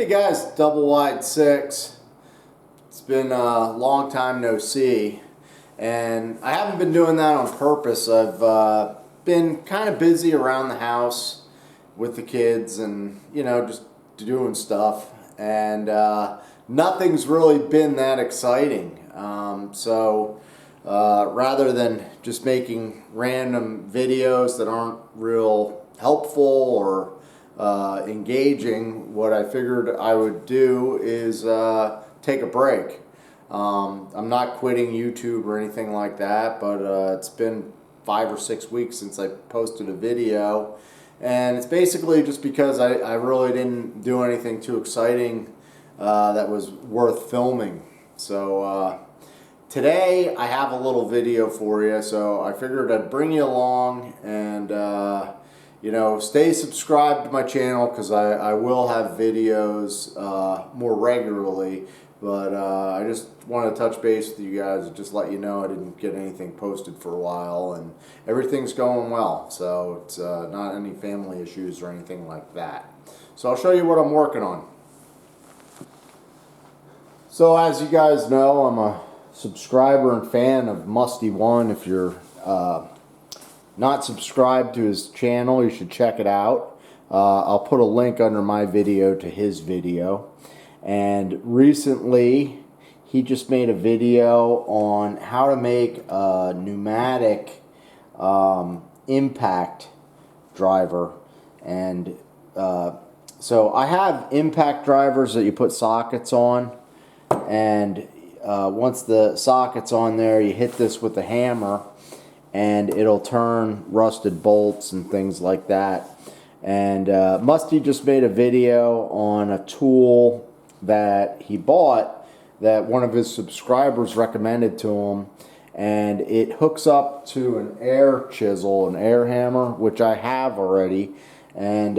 Hey guys, Double Wide 6. It's been a long time no see, and I haven't been doing that on purpose. I've been kind of busy around the house with the kids and, you know, just doing stuff, and nothing's really been that exciting. Rather than just making random videos that aren't real helpful or engaging, what I figured I would do is take a break. I'm not quitting YouTube or anything like that, but it's been 5 or 6 weeks since I posted a video, and it's basically just because I really didn't do anything too exciting that was worth filming. So today I have a little video for you, so I figured I'd bring you along and you know, stay subscribed to my channel because I will have videos more regularly, but I just wanted to touch base with you guys and just let you know I didn't get anything posted for a while, and everything's going well, so it's not any family issues or anything like that. So I'll show you what I'm working on. So as you guys know, I'm a subscriber and fan of Mustie1. If you're not subscribed to his channel, you should check it out. I'll put a link under my video to his video. And recently he just made a video on how to make a pneumatic impact driver. And so I have impact drivers that you put sockets on, and once the socket's on there, you hit this with a hammer and it'll turn rusted bolts and things like that. And Musty just made a video on a tool that he bought that one of his subscribers recommended to him, and it hooks up to an air chisel, an air hammer, which I have already, and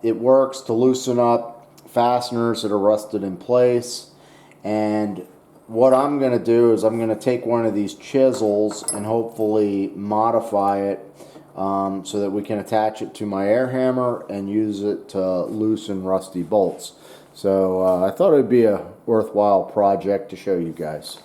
it works to loosen up fasteners that are rusted in place. And what I'm going to do is I'm going to take one of these chisels and hopefully modify it so that we can attach it to my air hammer and use it to loosen rusty bolts. So I thought it would be a worthwhile project to show you guys.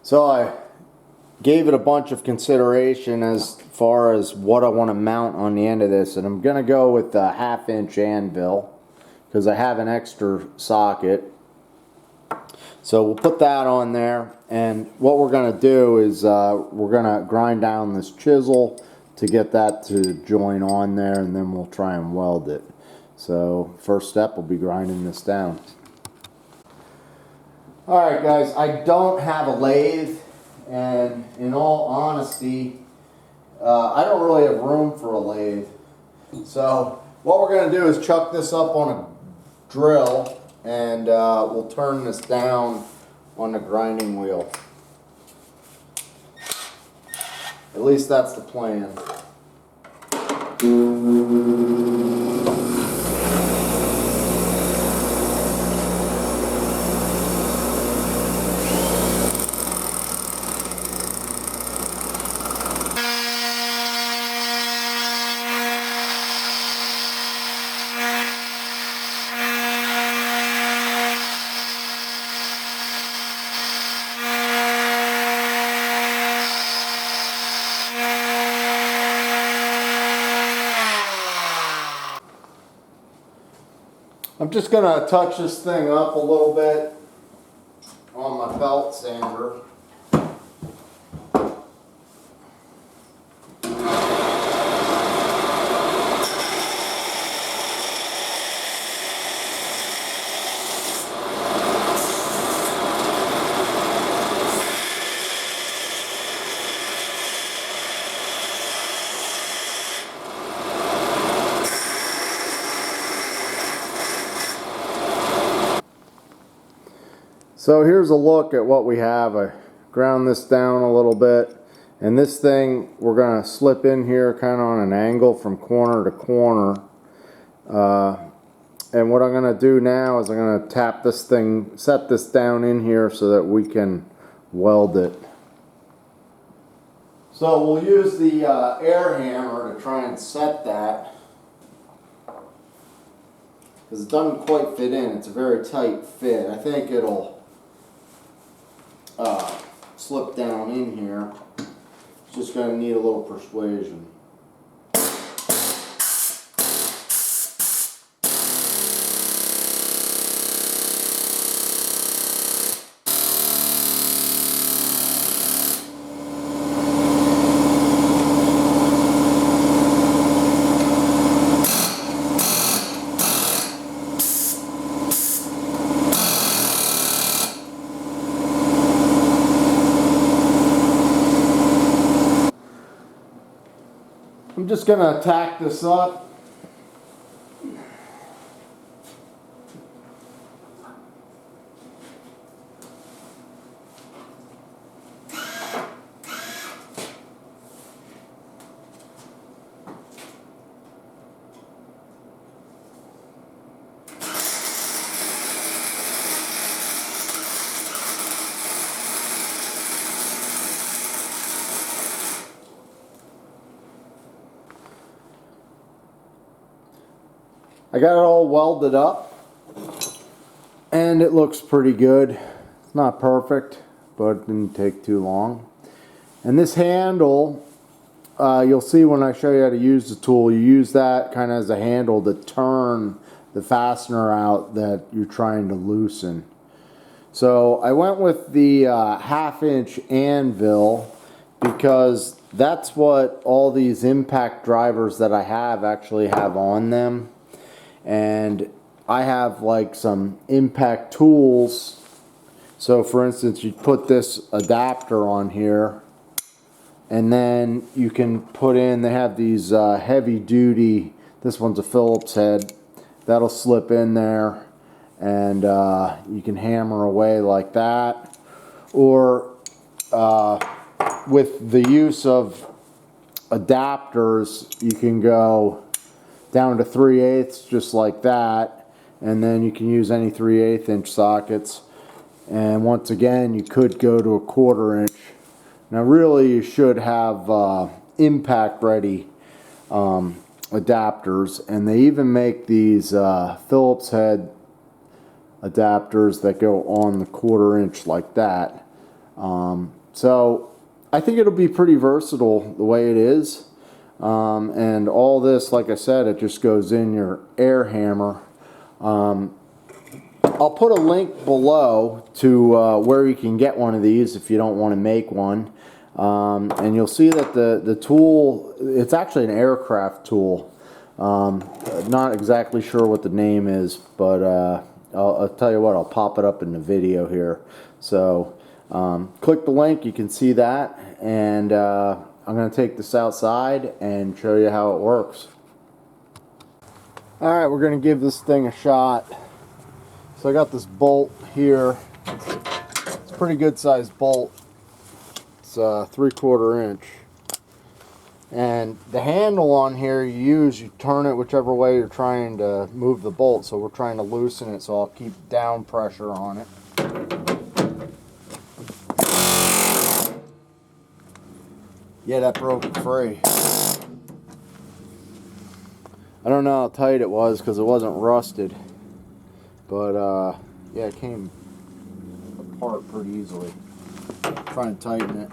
So I gave it a bunch of consideration as far as what I want to mount on the end of this, and I'm going to go with a 1/2-inch anvil because I have an extra socket. So we'll put that on there, and what we're going to do is we're going to grind down this chisel to get that to join on there, and then we'll try and weld it. So first step will be grinding this down. Alright guys, I don't have a lathe, and in all honesty, I don't really have room for a lathe. So what we're going to do is chuck this up on a drill, and we'll turn this down on the grinding wheel. At least that's the plan. I'm just going to touch this thing up a little bit on my belt sander. So here's a look at what we have. I ground this down a little bit, and this thing we're going to slip in here kind of on an angle from corner to corner. And what I'm going to do now is I'm going to tap this thing, set this down in here so that we can weld it. So we'll use the air hammer to try and set that. because it doesn't quite fit in. It's a very tight fit. I think it'll slip down in here. It's just going to need a little persuasion. I'm just going to tack this up. I got it all welded up and it looks pretty good. It's not perfect, but it didn't take too long. And this handle, you'll see when I show you how to use the tool, you use that kind of as a handle to turn the fastener out that you're trying to loosen. So I went with the 1/2-inch anvil because that's what all these impact drivers that I have actually have on them. And I have like some impact tools. So for instance, you put this adapter on here and then you can put in, they have these heavy duty, this one's a Phillips head, that'll slip in there and you can hammer away like that. Or with the use of adapters, you can go down to 3/8 just like that, and then you can use any 3/8 inch sockets, and once again you could go to a 1/4 inch. Now really you should have impact ready adapters, and they even make these Phillips head adapters that go on the 1/4 inch like that. So I think it'll be pretty versatile the way it is. And all this, like I said, it just goes in your air hammer. I'll put a link below to where you can get one of these if you don't want to make one. And you'll see that the tool, it's actually an aircraft tool. Not exactly sure what the name is, but I'll tell you what, I'll pop it up in the video here. So click the link, you can see that, and I'm going to take this outside and show you how it works. Alright, we're going to give this thing a shot. So I got this bolt here. It's a pretty good sized bolt. It's 3/4 inch. And the handle on here you turn it whichever way you're trying to move the bolt. So we're trying to loosen it, so I'll keep down pressure on it. Yeah, that broke it free. I don't know how tight it was because it wasn't rusted. But yeah, it came apart pretty easily. Try and tighten it.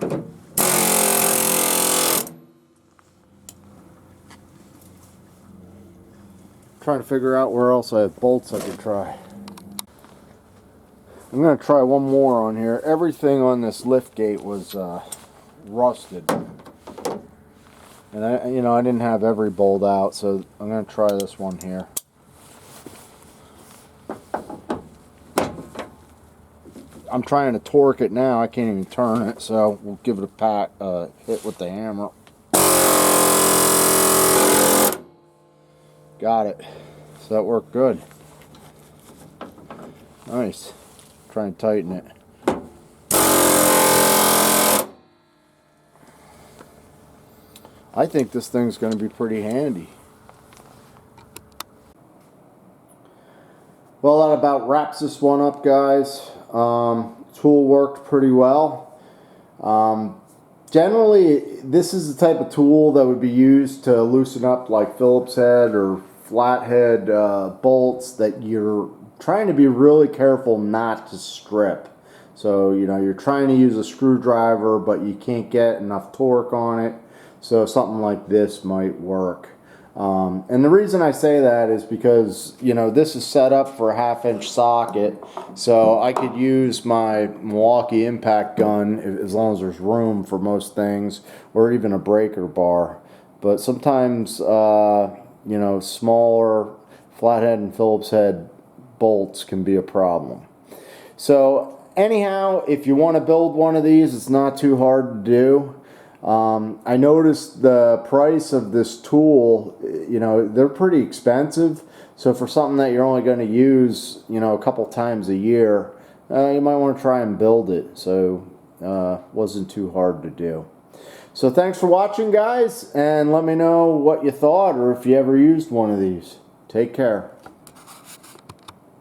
Trying to figure out where else I have bolts I could try. I'm going to try one more on here. Everything on this lift gate was rusted. And I didn't have every bolt out, so I'm going to try this one here. I'm trying to torque it now. I can't even turn it, so we'll give it a hit with the hammer. Got it. So that worked good. Nice. Try and tighten it. I think this thing's going to be pretty handy. Well, that about wraps this one up, guys. Tool worked pretty well. Generally, this is the type of tool that would be used to loosen up like Phillips head or flathead bolts that you're trying to be really careful not to strip. So, you know, you're trying to use a screwdriver, but you can't get enough torque on it. So something like this might work. And the reason I say that is because, you know, this is set up for a 1/2 inch socket. So I could use my Milwaukee impact gun as long as there's room for most things, or even a breaker bar. But sometimes, you know, smaller flathead and Phillips head bolts can be a problem. So anyhow, if you want to build one of these, it's not too hard to do. I noticed the price of this tool, you know, they're pretty expensive. So for something that you're only going to use, you know, a couple times a year, you might want to try and build it. So wasn't too hard to do. So thanks for watching, guys, and let me know what you thought or if you ever used one of these. Take care.